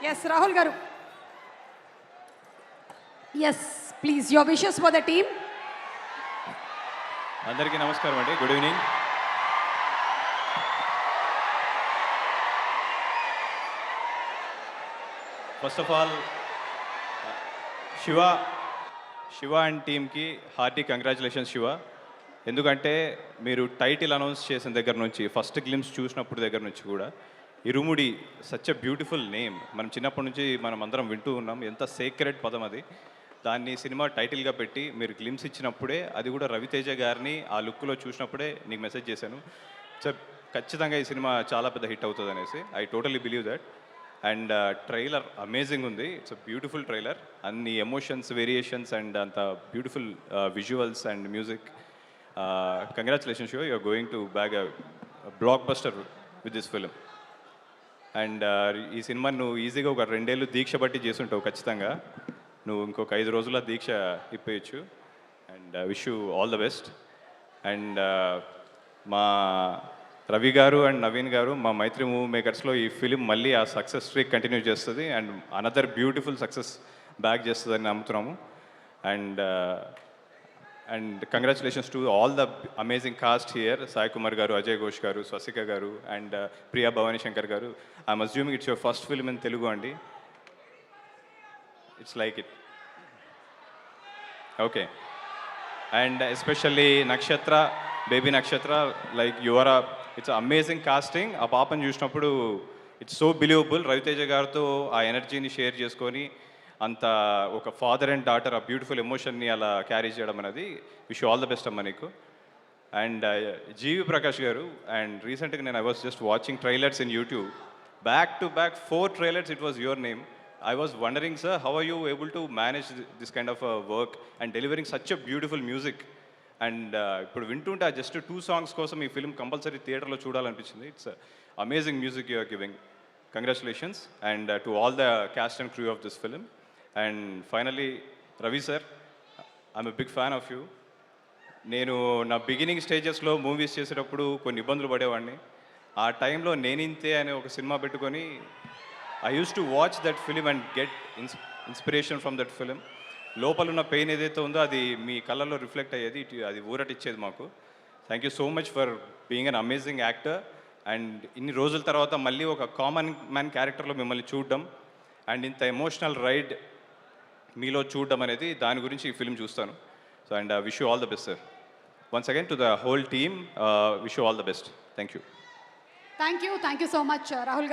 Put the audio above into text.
Yes Rahul garu. Yes please your wishes for the team. అందరికీ నమస్కారం అండి, good evening. First of all Shiva and టీమ్కి hearty congratulations Shiva. ఎందుకంటే మీరు టైటిల్ అనౌన్స్ చేసిన దగ్గర నుంచి, ఫస్ట్ గ్లిమ్స్ చూసినప్పుడు దగ్గర నుంచి కూడా ఇరుముడి సచ్ ఎ బ్యూటిఫుల్ నేమ్. మనం చిన్నప్పటి నుంచి మనం అందరం వింటూ ఉన్నాం, ఎంత సేక్రెడ్ పదం అది. దాన్ని సినిమా టైటిల్గా పెట్టి మీరు గ్లిమ్స్ ఇచ్చినప్పుడే, అది కూడా రవితేజ గారిని ఆ లుక్లో చూసినప్పుడే నీకు మెసేజ్ చేశాను, సో ఖచ్చితంగా ఈ సినిమా చాలా పెద్ద హిట్ అవుతుంది అనేసి. I totally believe that. And trailer amazing ఉంది, ఇట్స్ అ బ్యూటిఫుల్ ట్రైలర్. అన్ని ఎమోషన్స్, వేరియేషన్స్ అండ్ అంత beautiful visuals and music. Congratulations షో, you are going to bag a blockbuster with this film. And ఈ సినిమా నువ్వు ఈజీగా ఒక 2 ఏళ్ళు దీక్ష బట్టి చేసుంటావు ఖచ్చితంగా. నువ్వు ఇంకొక 5 రోజుల దీక్ష ఇప్పేయచ్చు. And wish you all the best. And మా రవి గారు అండ్ నవీన్ గారు, మా మైత్రి మూవీ మేకర్స్లో ఈ ఫిలిం మళ్ళీ ఆ సక్సెస్ స్ట్రీక్ కంటిన్యూ చేస్తుంది and another beautiful success back చేస్తుందని నమ్ముతున్నాము. And congratulations to all the amazing cast here. Sai Kumar garu, Ajay Ghosh గారు, స్వసిక గారు and Priya Bhavani Shankar garu. I'm assuming it's your first film in Telugu అండి. It's like it. Okay. And especially Nakshatra, baby Nakshatra, like your it's amazing casting. ఆ పాపను చూసినప్పుడు it's so believable. Raviteja గారితో ఆ ఎనర్జీని share చేసుకొని అంత ఒక ఫాదర్ అండ్ డాటర్ ఆ బ్యూటిఫుల్ ఎమోషన్ని అలా క్యారీ చేయడం అనేది. విష్ ఆల్ ద బెస్ట్ అమ్మ నీకు. అండ్ జీవి ప్రకాష్ గారు, అండ్ రీసెంట్గా నేను I was just watching trailers in YouTube, back to back 4 trailers it was your name. I was wondering, sir, how are you able to manage this kind of work and delivering such a beautiful music? And ఇప్పుడు వింటుంటే just 2 songs కోసం ఈ film compulsory థియేటర్లో చూడాలనిపించింది. It's amazing music you are giving. Congratulations and to all the cast and crew of this film. And finally Ravi sir, I'm a big fan of you. నేను నా beginning స్టేజెస్లో movies చేసేటప్పుడు కొన్ని ఇబ్బందులు పడేవాడిని. ఆ టైంలో నేనింతే అనే ఒక సినిమా పెట్టుకొని I used to watch that film and get inspiration from that film. లోపల ఉన్న పెయిన్ ఏదైతే ఉందో అది మీ కళ్ళల్లో రిఫ్లెక్ట్ అయ్యేది, అది ఊరటిచ్చేది మాకు. Thank you so much for being an amazing actor. And ఇన్ని రోజుల తర్వాత మళ్ళీ ఒక కామన్ మ్యాన్ క్యారెక్టర్లో మిమ్మల్ని చూడడం అండ్ ఇంత ఎమోషనల్ రైడ్ మీలో చూడడం అనేది, దాని గురించి ఈ ఫిల్మ్ చూస్తాను. So and wish you all the best sir. Once again to the whole team, wish you all the best. Thank you. Thank you so much Rahul.